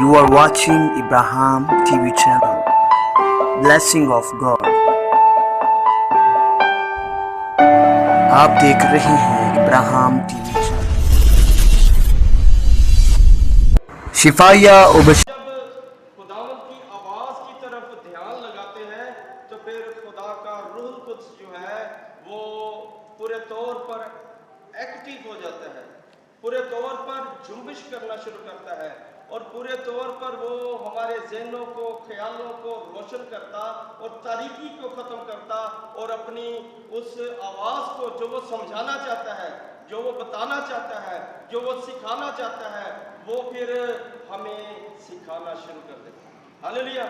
You are watching Ibrahim TV channel. Blessing of God. آپ دیکھ رہے ہیں ابراہیم ٹی وی چینل. شفایہ جب خداوند کی آواز کی طرف دھیان لگاتے ہیں تو پھر خدا کا روح القدس جو ہے وہ پورے طور پر ایکٹیو ہو جاتا ہے، پورے طور پر جنبش کرنا شروع کرتا ہے اور پورے طور پر وہ ہمارے ذہنوں کو، خیالوں کو روشن کرتا اور تاریکی کو ختم کرتا اور اپنی اس آواز کو جو وہ سمجھانا چاہتا ہے، جو وہ بتانا چاہتا ہے، جو وہ سکھانا چاہتا ہے، وہ پھر ہمیں سکھانا شروع کر دیتا ہے. ہاللیلویا.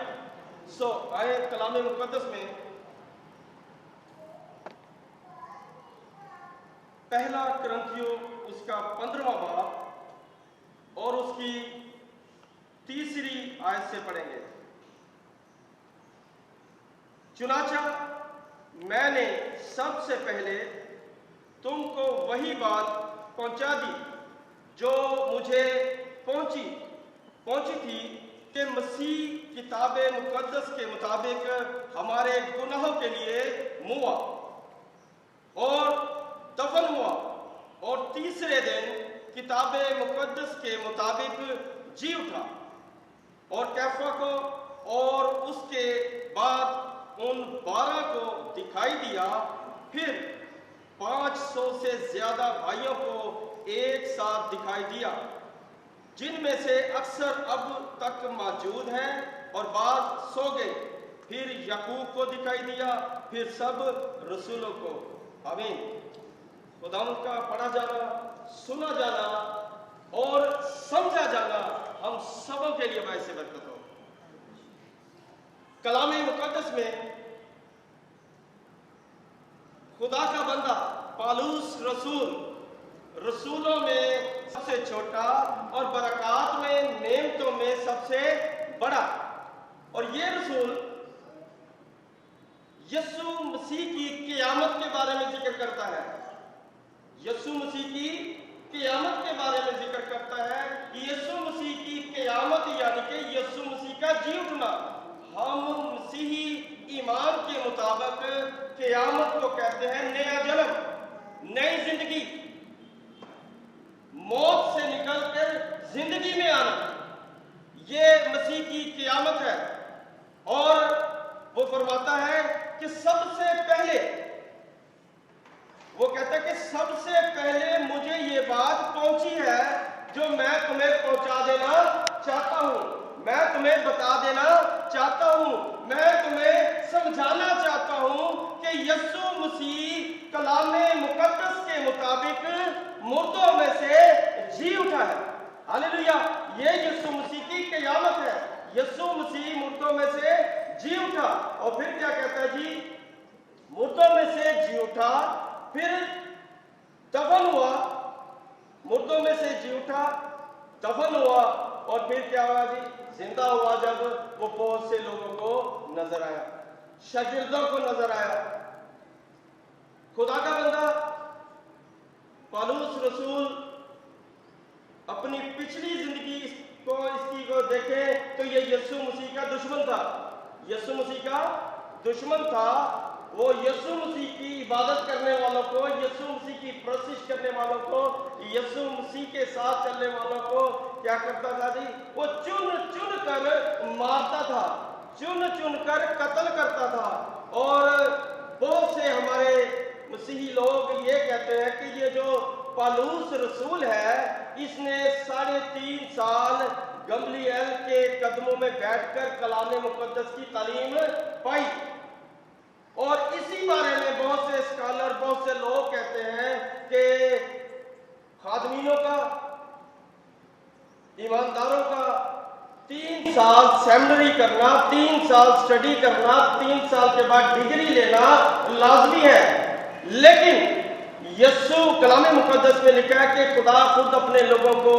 آئے کلام مقدس میں پہلا کرنتھیوں اس کا 15واں باب اور اس کی 3 آیت سے پڑھیں گے. چنانچہ میں نے سب سے پہلے تم کو وہی بات پہنچا دی جو مجھے پہنچی تھی کہ مسیح کتاب مقدس کے مطابق ہمارے گناہوں کے لیے موا اور دفن ہوا اور تیسرے دن کتاب مقدس کے مطابق جی اٹھا اور کیفا کو اور اس کے بعد ان 12 کو دکھائی دیا، پھر 500 سے زیادہ بھائیوں کو ایک ساتھ دکھائی دیا، جن میں سے اکثر اب تک موجود ہیں اور بعض سو گئے. پھر یعقوب کو دکھائی دیا، پھر سب رسولوں کو. آمین. خداوند کا پڑھا جانا، سنا جانا اور سمجھا جانا ہم سبوں کے لیے باعث برکت ہو. کلام مقدس میں خدا کا بندہ پالوس رسولوں میں سب سے چھوٹا اور برکات میں، نعمتوں میں سب سے بڑا، اور یہ رسول یسوع مسیح کی قیامت کے بارے میں ذکر کرتا ہے. یسوع مسیح کی قیامت کے بارے میں ذکر کرتا ہے. یسوع مسیح کی قیامت یعنی کہ یسوع مسیح کا جی اٹھنا. ہم مسیحی ایمان کے مطابق قیامت کو کہتے ہیں نیا جنم، نئی زندگی، موت سے نکل کر زندگی میں آنا. یہ مسیح کی قیامت ہے. اور وہ فرماتا ہے کہ سب سے پہلے، وہ کہتا ہے کہ سب سے پہلے مجھے یہ بات پہنچی ہے جو میں تمہیں پہنچا دینا چاہتا ہوں، میں تمہیں بتا دینا چاہتا ہوں، میں تمہیں سمجھانا چاہتا ہوں کہ یسوع مسیح کلام مقدس کے مطابق مردوں میں سے جی اٹھا ہے. ہاللیلویا. یہ یسوع مسیح کی قیامت ہے. یسوع مسیح مردوں میں سے جی اٹھا. اور پھر کیا کہتا ہے جی؟ مردوں میں سے جی اٹھا، پھر دفن ہوا. مردوں میں سے جی اٹھا، دفن ہوا، اور پھر کیا ہوا جی؟ زندہ ہوا جب وہ بہت سے لوگوں کو نظر آیا، شاگردوں کو نظر آیا. خدا کا بندہ پالوس رسول اپنی پچھلی زندگی کو دیکھیں تو یہ یسوع مسیح کا دشمن تھا. یسوع مسیح کا دشمن تھا. وہ یسوع مسیح کی عبادت کرنے والوں کو، یسوع مسیح کی پرستش کرنے والوں کو، یسوع مسیح کے ساتھ چلنے والوں کو کیا کرتا تھا جی؟ وہ چن کر مارتا تھا، چن کر قتل کرتا تھا. اور بہت سے ہمارے مسیحی لوگ یہ کہتے ہیں کہ یہ جو پالوس رسول ہے، اس نے 3.5 سال گملیل کے قدموں میں بیٹھ کر کلام مقدس کی تعلیم پائی. اور اسی بارے میں بہت سے اسکالر، بہت سے لوگ کہتے ہیں کہ خادمینوں کا، ایمانداروں کا 3 سال سیمنری کرنا، 3 سال سٹڈی کرنا، 3 سال کے بعد ڈگری لینا لازمی ہے. لیکن یسوع کلام مقدس میں لکھا ہے کہ خدا خود اپنے لوگوں کو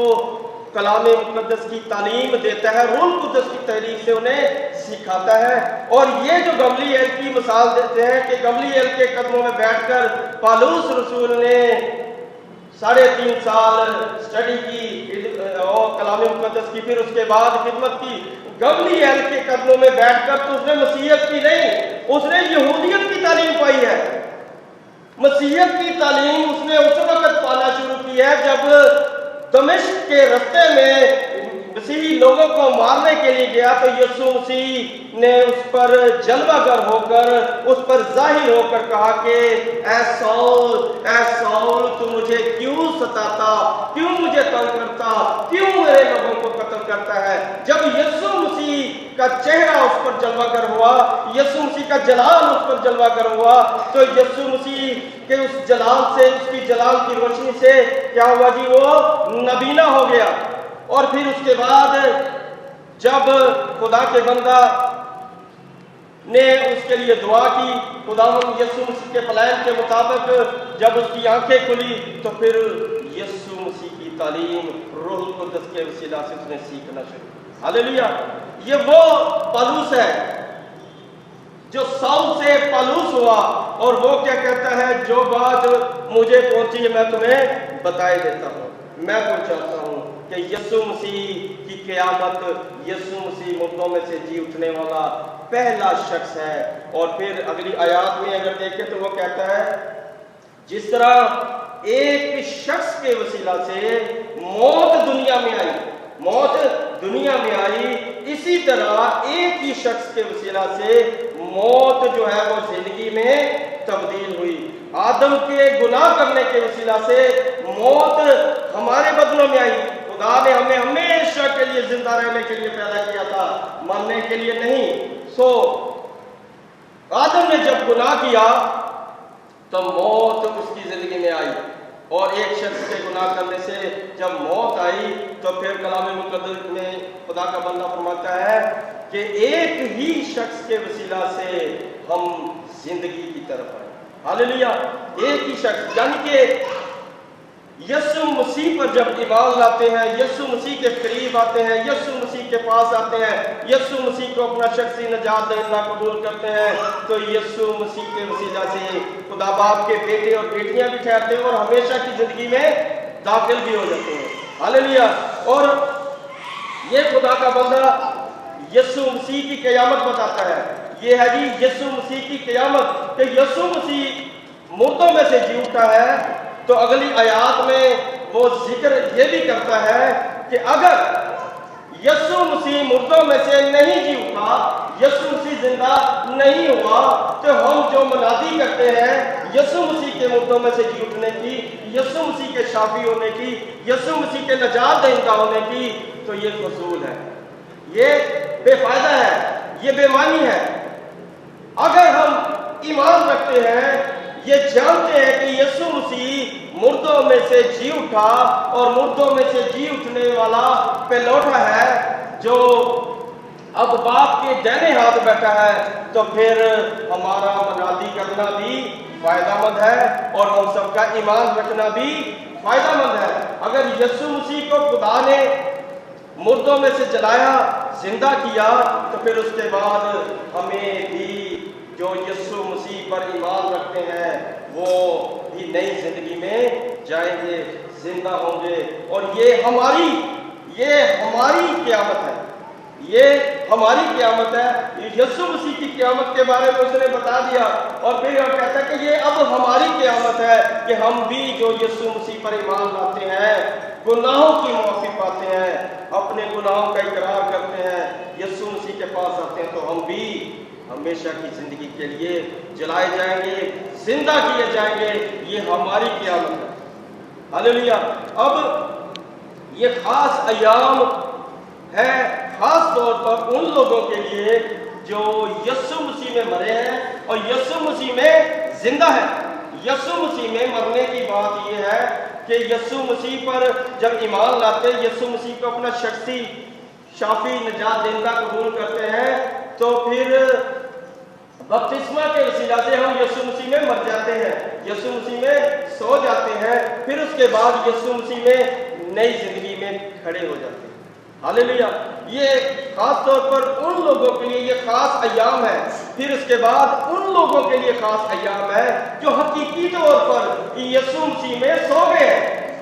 کلام مقدس کی تعلیم دیتا ہے، روح القدس کی تحریک سے انہیں سکھاتا ہے. اور یہ جو گملیل کی مثال دیتے ہیں کہ گملیل کے قدموں میں بیٹھ کر پالوس رسول نے 3.5 سال اسٹڈی کی اور کلام مقدس کی، پھر اس کے بعد خدمت کی، گملیل کے قدموں میں بیٹھ کر تو اس نے مسیحیت کی نہیں، اس نے یہودیت کی تعلیم پائی ہے۔ مسیحیت کی تعلیم اس نے اس وقت پانا شروع کی ہے جب دمشق کے رستے میں مسیحی لوگوں کو مارنے کے لیے گیا، تو یسوع مسیح نے اس پر جلوہ گر ہو کر، اس پر ظاہر ہو کر کہا کہ اے سول تو مجھے کیوں ستاتا، کیوں مجھے تنگ کرتا، کیوں میرے لوگوں کو قتل کرتا ہے۔ جب یسوع مسیح کا چہرہ اس پر جلوہ گر ہوا، یسوع مسیح کا جلال اس پر جلوہ گر ہوا، تو یسوع مسیح کے اس جلال سے، اس کی جلال کی روشنی سے کیا ہوا جی؟ وہ نبینا ہو گیا۔ اور پھر اس کے بعد جب خدا کے بندہ نے اس کے لیے دعا کی، خداوند یسوع مسیح کے پلان کے مطابق جب اس کی آنکھیں کھلی، تو پھر یسوع مسیح کی تعلیم روح القدس کے وسیلہ سے اس نے سیکھنا شروع کیا۔ ہاللیلویا! یہ وہ پالوس ہے جو ساؤل سے پالوس ہوا، اور وہ کیا کہتا ہے؟ جو بات مجھے پہنچی ہے میں تمہیں بتائے دیتا ہوں، میں پہنچاتا ہوں کہ یسوع مسیح کی قیامت، یسوع مسیح مردوں میں سے جی اٹھنے والا پہلا شخص ہے۔ اور پھر اگلی آیات میں اگر دیکھیں تو وہ کہتا ہے جس طرح ایک شخص کے وسیلہ سے موت دنیا میں آئی، موت دنیا میں آئی، اسی طرح ایک ہی شخص کے وسیلہ سے موت جو ہے وہ زندگی میں تبدیل ہوئی۔ آدم کے گناہ کرنے کے وسیلہ سے موت ہمارے بدنوں میں آئی۔ خدا نے ہمیں ہمیشہ کے لیے زندہ رہنے کے لیے پیدا کیا تھا، مرنے کے لیے نہیں۔ آدم نے جب گناہ کیا تو موت اس کی زندگی میں آئی، اور ایک شخص کے گناہ کرنے سے جب موت آئی تو پھر کلام مقدس میں خدا کا بندہ فرماتا ہے کہ ایک ہی شخص کے وسیلہ سے ہم زندگی کی طرف آئے۔ ہاللیلویا! ایک ہی شخص، یعنی کہ یسوع مسیح پر جب ایمان لاتے ہیں، یسوع مسیح کے قریب آتے ہیں، یسوع مسیح کے پاس آتے ہیں، یسوع مسیح کو اپنا شخصی نجات دہندہ قبول کرتے ہیں، تو یسوع مسیح کے وسیلہ سے خدا باپ کے بیٹے اور بیٹیاں بھی ٹھہرتے ہیں اور ہمیشہ کی زندگی میں داخل بھی ہو جاتے ہیں۔ ہاللیلویا! اور یہ خدا کا بندہ یسوع مسیح کی قیامت بتاتا ہے۔ یہ ہے جی یسوع مسیح کی قیامت، کہ یسوع مسیح مردوں میں سے جی اٹھا ہے۔ تو اگلی آیات میں وہ ذکر یہ بھی کرتا ہے کہ اگر یسوع مسیح مردوں میں سے نہیں جی اٹھا، یسوع مسیح زندہ نہیں ہوا، تو ہم جو منادی کرتے ہیں یسوع مسیح کے مردوں میں سے جی اٹھنے کی، یسوع مسیح کے شافی ہونے کی، یسوع مسیح کے نجات دہندہ ہونے کی، تو یہ فضول ہے، یہ بے فائدہ ہے، یہ بے معنی ہے۔ اگر ہم ایمان رکھتے ہیں، یہ جانتے ہیں کہ یسوع مسیح مردوں میں سے جی اٹھا اور مردوں میں سے جی اٹھنے والا پلوٹا ہے جو اب باپ کے دائیں ہاتھ بیٹھا ہے، تو پھر ہمارا منادی کرنا بھی فائدہ مند ہے اور ہم سب کا ایمان رکھنا بھی فائدہ مند ہے۔ اگر یسوع مسیح کو خدا نے مردوں میں سے جلایا، زندہ کیا، تو پھر اس کے بعد ہمیں بھی جو یسوع مسیح پر ایمان رکھتے ہیں وہ بھی نئی زندگی میں جائیں گے، زندہ ہوں گے، اور یہ ہماری قیامت ہے، یہ ہماری قیامت ہے۔ یسوع مسیح کی قیامت کے بارے میں اس نے بتا دیا، اور پھر وہ کہتا ہے کہ یہ اب ہماری قیامت ہے کہ ہم بھی جو یسوع مسیح پر ایمان لاتے ہیں گناہوں کی معافی پاتے ہیں، اپنے گناہوں کا اقرار کرتے ہیں، یسوع مسیح کے پاس آتے ہیں، تو ہم بھی ہمیشہ کی زندگی کے لیے جلائے جائیں گے، زندہ کیے جائیں گے۔ یہ ہماری قیامت ہے۔ ہاللیلویا! اب یہ خاص ایام ہے خاص طور پر ان لوگوں کے لیے جو یسوع مسیح میں مرے ہیں اور یسوع مسیح میں زندہ ہیں۔ یسوع مسیح میں مرنے کی بات یہ ہے کہ یسوع مسیح پر جب ایمان لاتے ہیں، یسوع مسیح کو اپنا شخصی شافی نجات دہندہ قبول کرتے ہیں، تو پھر بپتسمہ کے وسیلہ سے ہم یسوع مسیح میں مر جاتے ہیں، یسوع مسیح میں سو جاتے ہیں، پھر اس کے بعد یسوع مسیح میں نئی زندگی میں کھڑے ہو جاتے ہیں۔ ہاللیلویا! یہ خاص طور پر ان لوگوں کے لیے یہ خاص ایام ہے۔ پھر اس کے بعد ان لوگوں کے لیے خاص ایام ہے جو حقیقی طور پر یسوع مسیح میں سو گئے ہیں،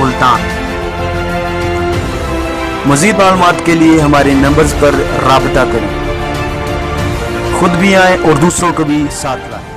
ملتان۔ مزید معلومات کے لیے ہمارے نمبرز پر رابطہ کریں۔ خود بھی آئیں اور دوسروں کو بھی ساتھ لائیں۔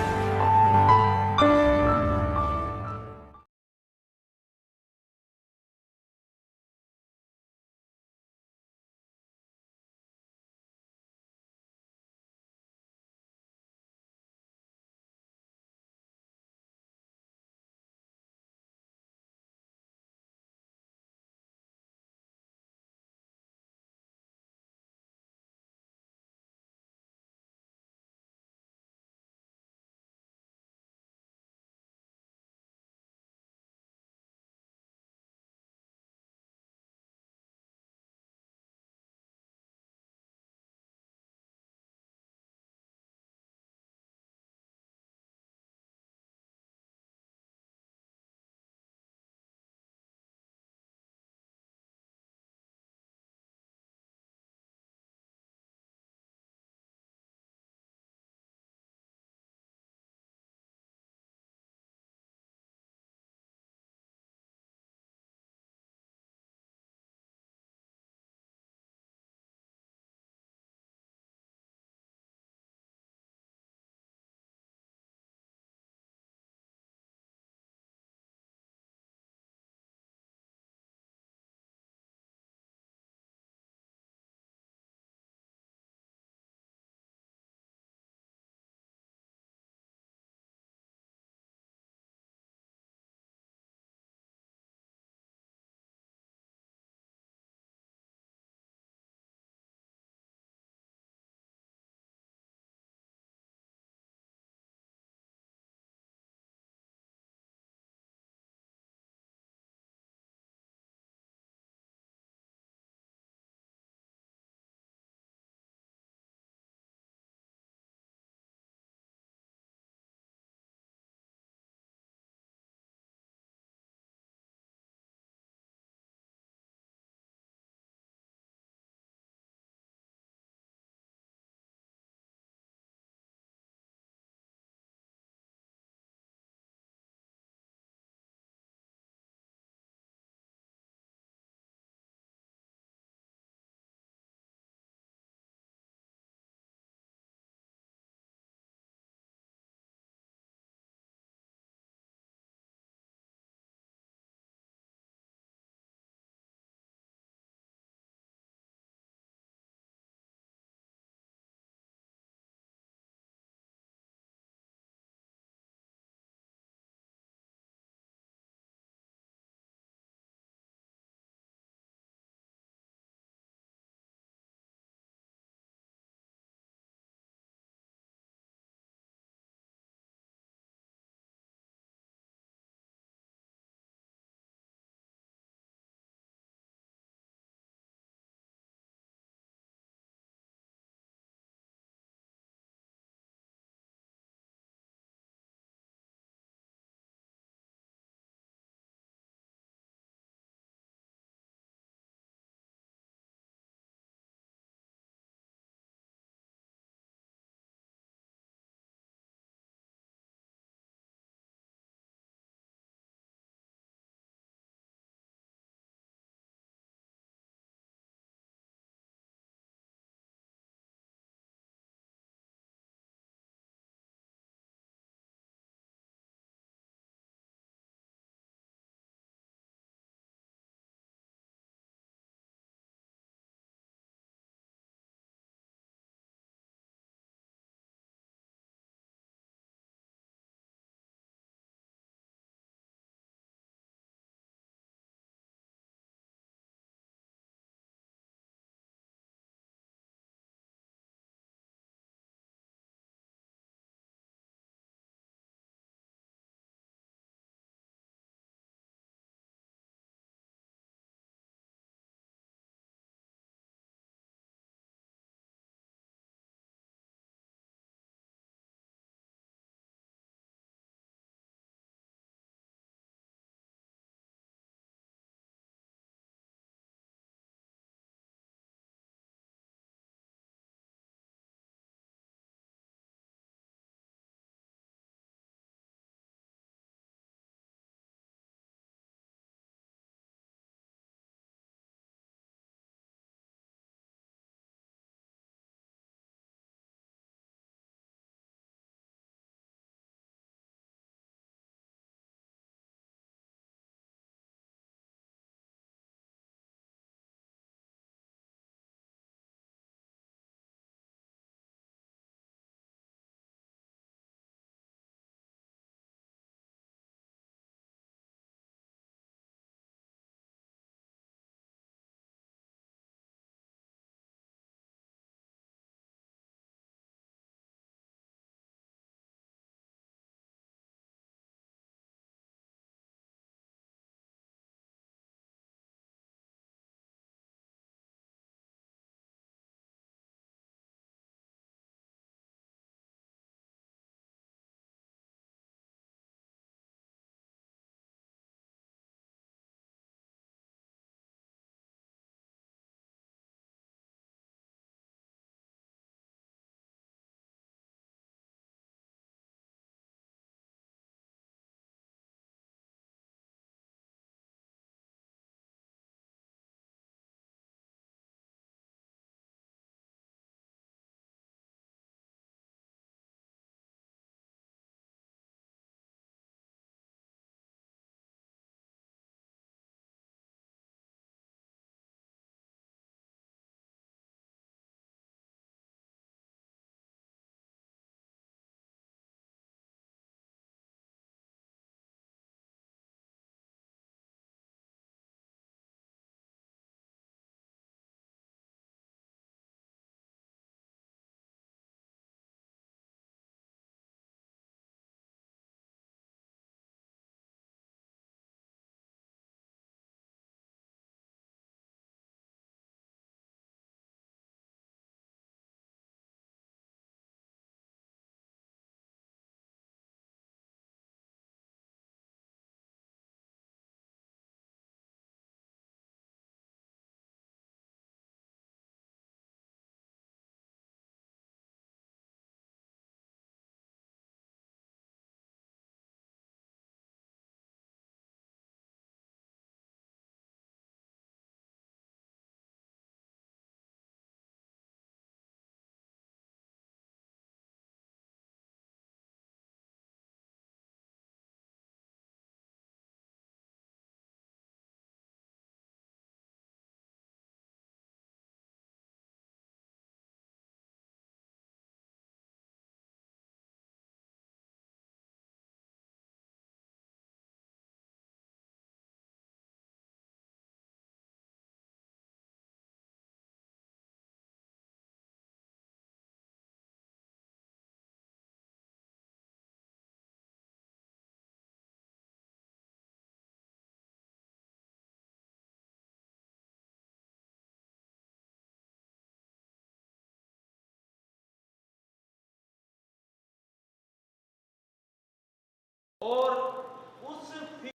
اور